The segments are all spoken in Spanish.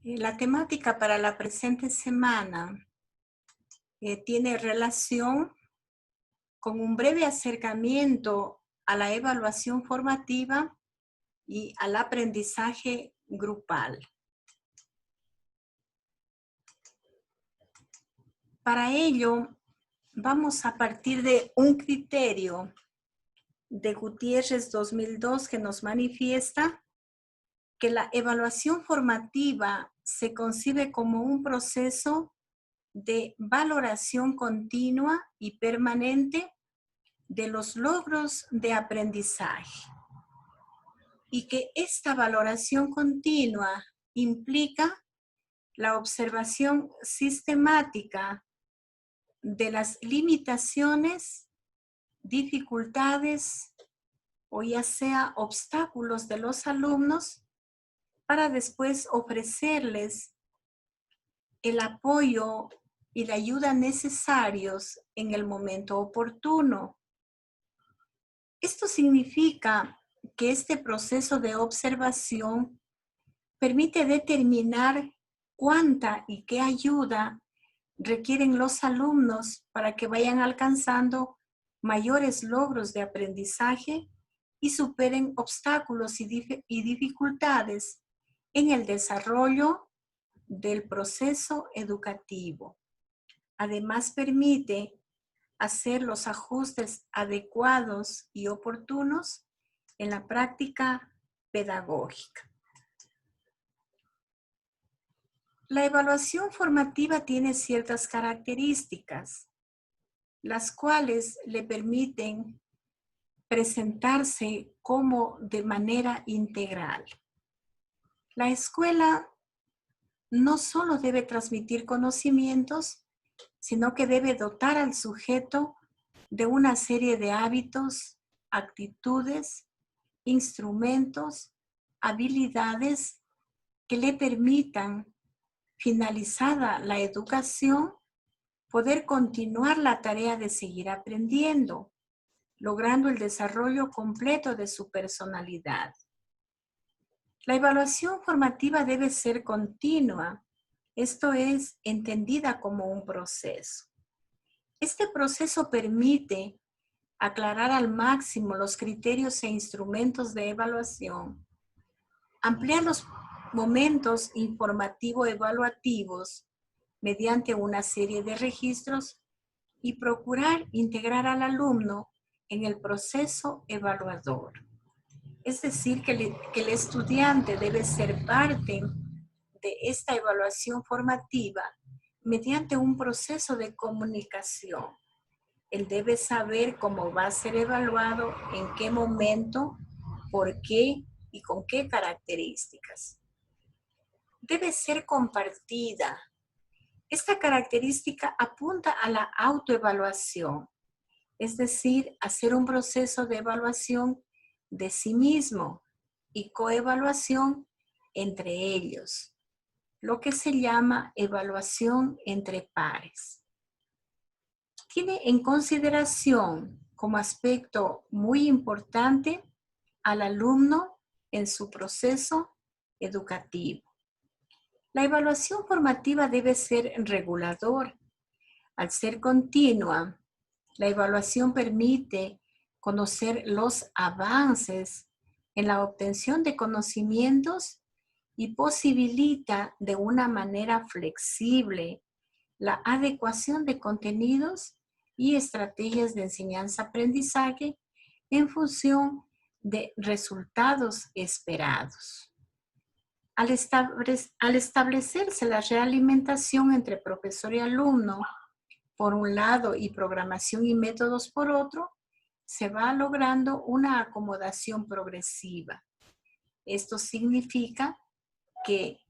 La temática para la presente semana tiene relación con un breve acercamiento a la evaluación formativa y al aprendizaje grupal. Para ello, vamos a partir de un criterio de Gutiérrez 2002 que nos manifiesta que la evaluación formativa se concibe como un proceso de valoración continua y permanente de los logros de aprendizaje y que esta valoración continua implica la observación sistemática de las limitaciones, dificultades o ya sea obstáculos de los alumnos para después ofrecerles el apoyo y la ayuda necesarios en el momento oportuno. Esto significa que este proceso de observación permite determinar cuánta y qué ayuda requieren los alumnos para que vayan alcanzando mayores logros de aprendizaje y superen obstáculos y dificultades en el desarrollo del proceso educativo. Además, permite hacer los ajustes adecuados y oportunos en la práctica pedagógica. La evaluación formativa tiene ciertas características, las cuales le permiten presentarse como de manera integral. La escuela no solo debe transmitir conocimientos, sino que debe dotar al sujeto de una serie de hábitos, actitudes, instrumentos, habilidades que le permitan, finalizada la educación, poder continuar la tarea de seguir aprendiendo, logrando el desarrollo completo de su personalidad. La evaluación formativa debe ser continua, esto es, entendida como un proceso. Este proceso permite aclarar al máximo los criterios e instrumentos de evaluación, ampliar los momentos informativo-evaluativos mediante una serie de registros y procurar integrar al alumno en el proceso evaluador. Es decir, que el estudiante debe ser parte de esta evaluación formativa mediante un proceso de comunicación. Él debe saber cómo va a ser evaluado, en qué momento, por qué y con qué características. Debe ser compartida. Esta característica apunta a la autoevaluación, es decir, hacer un proceso de evaluación de sí mismo y coevaluación entre ellos, lo que se llama evaluación entre pares. Tiene en consideración como aspecto muy importante al alumno en su proceso educativo. La evaluación formativa debe ser regulador. Al ser continua, la evaluación permite conocer los avances en la obtención de conocimientos y posibilita de una manera flexible la adecuación de contenidos y estrategias de enseñanza-aprendizaje en función de resultados esperados. Al establecerse la realimentación entre profesor y alumno, por un lado, y programación y métodos por otro, se va logrando una acomodación progresiva. Esto significa que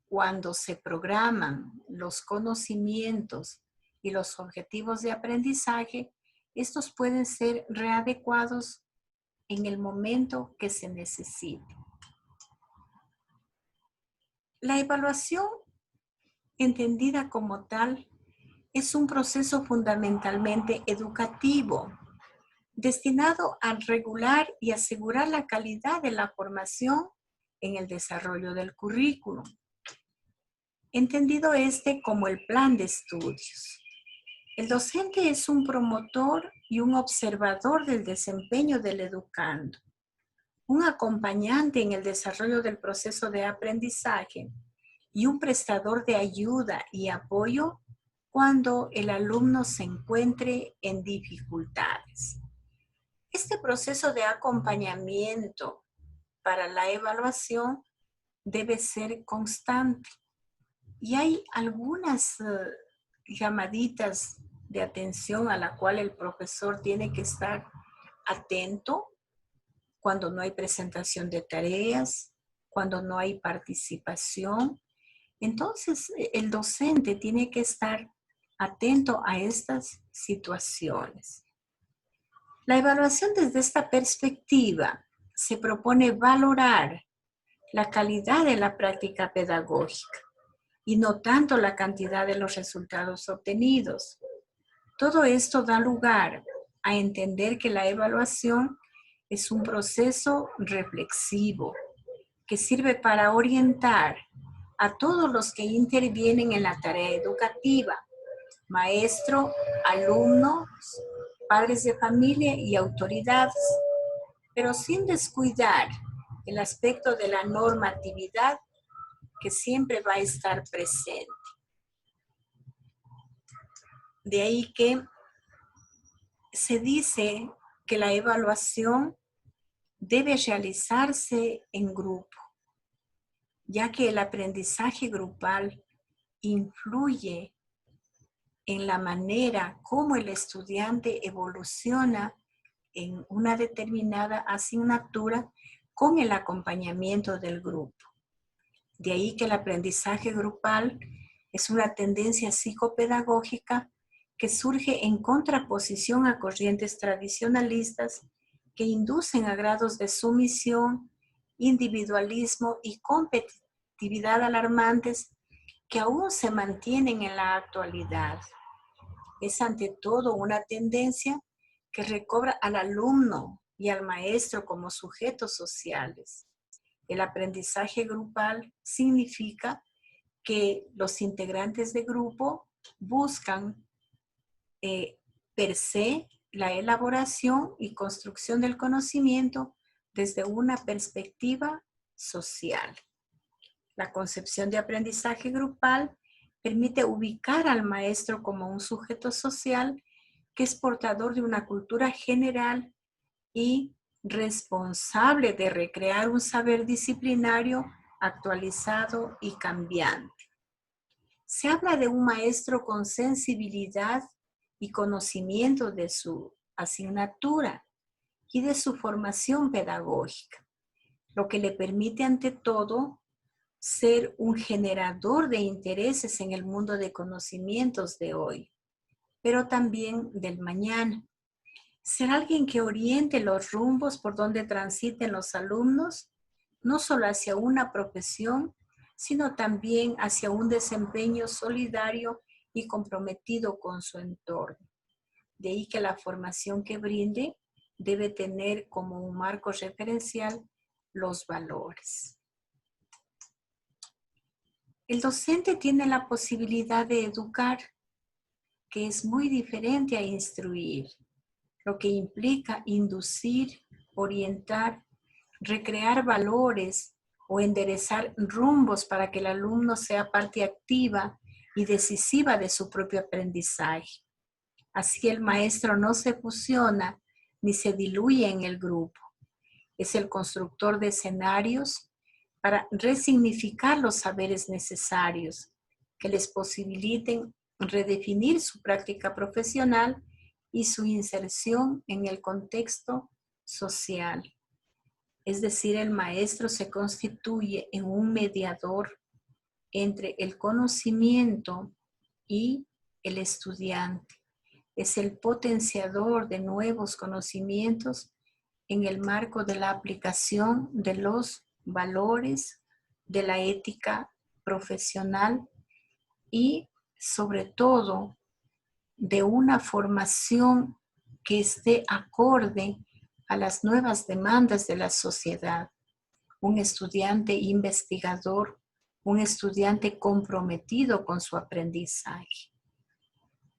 cuando se programan los conocimientos y los objetivos de aprendizaje, estos pueden ser readecuados en el momento que se necesite. La evaluación, entendida como tal, es un proceso fundamentalmente educativo, destinado a regular y asegurar la calidad de la formación en el desarrollo del currículum. entendido este como el plan de estudios. El docente es un promotor y un observador del desempeño del educando, un acompañante en el desarrollo del proceso de aprendizaje y un prestador de ayuda y apoyo cuando el alumno se encuentre en dificultades. Este proceso de acompañamiento para la evaluación debe ser constante y hay algunas llamaditas de atención a la cual el profesor tiene que estar atento cuando no hay presentación de tareas, cuando no hay participación. Entonces, el docente tiene que estar atento a estas situaciones. La evaluación desde esta perspectiva se propone valorar la calidad de la práctica pedagógica y no tanto la cantidad de los resultados obtenidos. Todo esto da lugar a entender que la evaluación es un proceso reflexivo que sirve para orientar a todos los que intervienen en la tarea educativa, maestro, alumnos, padres de familia y autoridades, pero sin descuidar el aspecto de la normatividad que siempre va a estar presente. De ahí que se dice que la evaluación debe realizarse en grupo, ya que el aprendizaje grupal influye en la manera como el estudiante evoluciona en una determinada asignatura con el acompañamiento del grupo. De ahí que el aprendizaje grupal es una tendencia psicopedagógica que surge en contraposición a corrientes tradicionalistas que inducen a grados de sumisión, individualismo y competitividad alarmantes que aún se mantienen en la actualidad. Es ante todo una tendencia que recobra al alumno y al maestro como sujetos sociales. El aprendizaje grupal significa que los integrantes de grupo buscan per se la elaboración y construcción del conocimiento desde una perspectiva social. La concepción de aprendizaje grupal permite ubicar al maestro como un sujeto social que es portador de una cultura general y responsable de recrear un saber disciplinario actualizado y cambiante. Se habla de un maestro con sensibilidad y conocimiento de su asignatura y de su formación pedagógica, lo que le permite ante todo ser un generador de intereses en el mundo de conocimientos de hoy, pero también del mañana. Ser alguien que oriente los rumbos por donde transiten los alumnos, no solo hacia una profesión, sino también hacia un desempeño solidario y comprometido con su entorno. De ahí que la formación que brinde debe tener como un marco referencial los valores. El docente tiene la posibilidad de educar, que es muy diferente a instruir, lo que implica inducir, orientar, recrear valores o enderezar rumbos para que el alumno sea parte activa y decisiva de su propio aprendizaje. Así el maestro no se fusiona ni se diluye en el grupo. Es el constructor de escenarios para resignificar los saberes necesarios que les posibiliten redefinir su práctica profesional y su inserción en el contexto social. Es decir, el maestro se constituye en un mediador entre el conocimiento y el estudiante. Es el potenciador de nuevos conocimientos en el marco de la aplicación de los valores, de la ética profesional y sobre todo de una formación que esté acorde a las nuevas demandas de la sociedad. Un estudiante investigador un estudiante comprometido con su aprendizaje.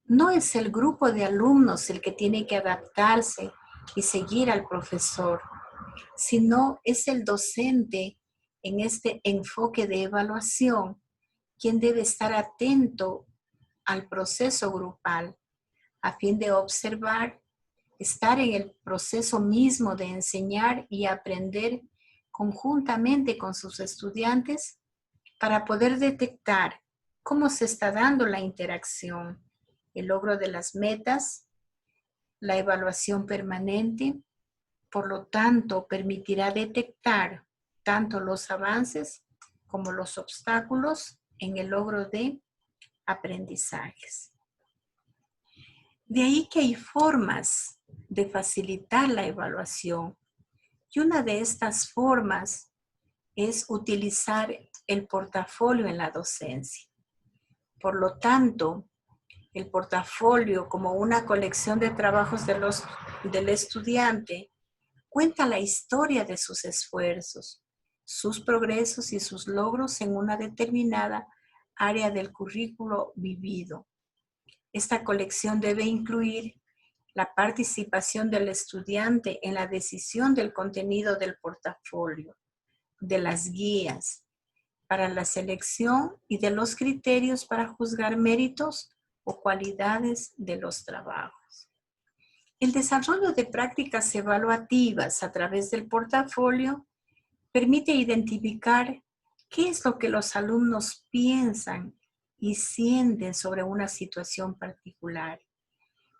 No es el grupo de alumnos el que tiene que adaptarse y seguir al profesor, sino es el docente en este enfoque de evaluación quien debe estar atento al proceso grupal a fin de observar, estar en el proceso mismo de enseñar y aprender conjuntamente con sus estudiantes para poder detectar cómo se está dando la interacción, el logro de las metas, la evaluación permanente. Por lo tanto, permitirá detectar tanto los avances como los obstáculos en el logro de aprendizajes. De ahí que hay formas de facilitar la evaluación. Y una de estas formas es utilizar el portafolio en la docencia. Por lo tanto, el portafolio como una colección de trabajos del estudiante cuenta la historia de sus esfuerzos, sus progresos y sus logros en una determinada área del currículo vivido. Esta colección debe incluir la participación del estudiante en la decisión del contenido del portafolio, de las guías para la selección y de los criterios para juzgar méritos o cualidades de los trabajos. El desarrollo de prácticas evaluativas a través del portafolio permite identificar qué es lo que los alumnos piensan y sienten sobre una situación particular,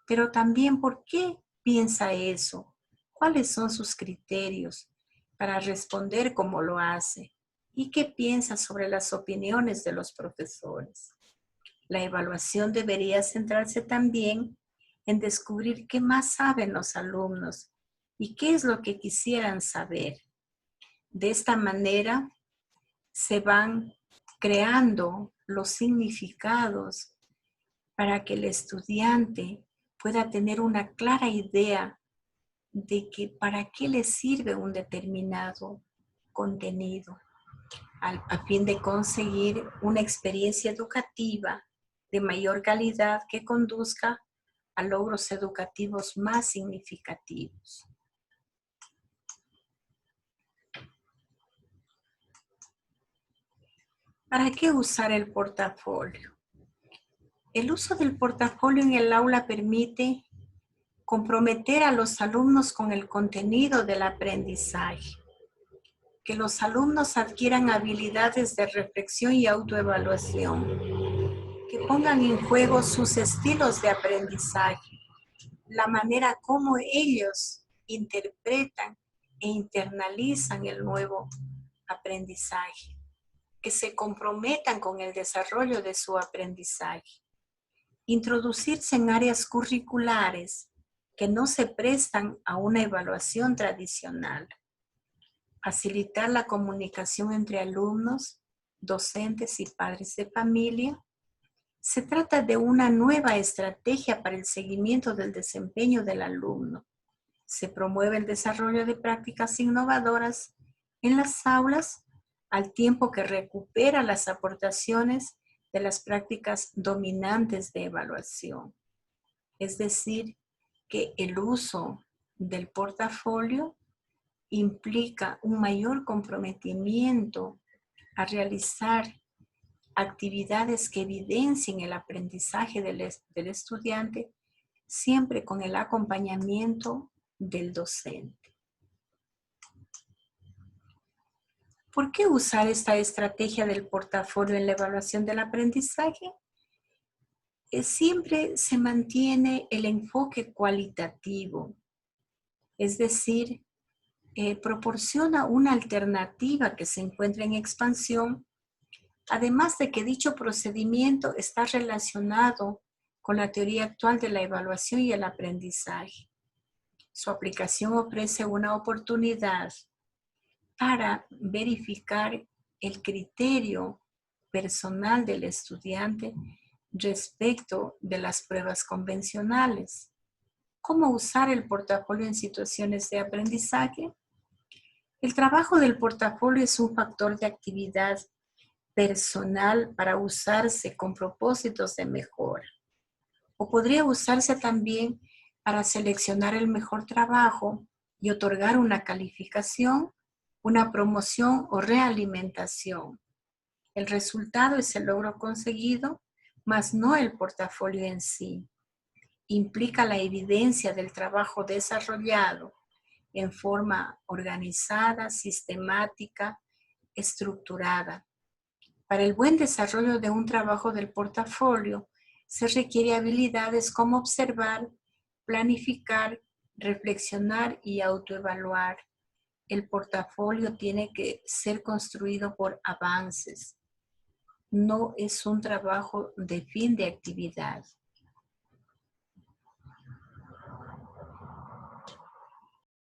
pero también por qué piensa eso, cuáles son sus criterios para responder como lo hace y qué piensa sobre las opiniones de los profesores. La evaluación debería centrarse también en descubrir qué más saben los alumnos y qué es lo que quisieran saber. De esta manera se van creando los significados para que el estudiante pueda tener una clara idea de que para qué le sirve un determinado contenido, a fin de conseguir una experiencia educativa de mayor calidad que conduzca a logros educativos más significativos. ¿Para qué usar el portafolio? El uso del portafolio en el aula permite comprometer a los alumnos con el contenido del aprendizaje, que los alumnos adquieran habilidades de reflexión y autoevaluación, que pongan en juego sus estilos de aprendizaje, la manera como ellos interpretan e internalizan el nuevo aprendizaje, que se comprometan con el desarrollo de su aprendizaje, introducirse en áreas curriculares que no se prestan a una evaluación tradicional, facilitar la comunicación entre alumnos, docentes y padres de familia. Se trata de una nueva estrategia para el seguimiento del desempeño del alumno. Se promueve el desarrollo de prácticas innovadoras en las aulas al tiempo que recupera las aportaciones de las prácticas dominantes de evaluación. Es decir, que el uso del portafolio implica un mayor comprometimiento a realizar actividades que evidencien el aprendizaje del estudiante, siempre con el acompañamiento del docente. ¿Por qué usar esta estrategia del portafolio en la evaluación del aprendizaje? Siempre se mantiene el enfoque cualitativo, es decir, proporciona una alternativa que se encuentra en expansión, además de que dicho procedimiento está relacionado con la teoría actual de la evaluación y el aprendizaje. Su aplicación ofrece una oportunidad para verificar el criterio personal del estudiante respecto de las pruebas convencionales. ¿Cómo usar el portafolio en situaciones de aprendizaje? El trabajo del portafolio es un factor de actividad personal para usarse con propósitos de mejora. O podría usarse también para seleccionar el mejor trabajo y otorgar una calificación, una promoción o realimentación. El resultado es el logro conseguido, mas no el portafolio en sí. Implica la evidencia del trabajo desarrollado en forma organizada, sistemática, estructurada. Para el buen desarrollo de un trabajo del portafolio, se requiere habilidades como observar, planificar, reflexionar y autoevaluar. El portafolio tiene que ser construido por avances. No es un trabajo de fin de actividad.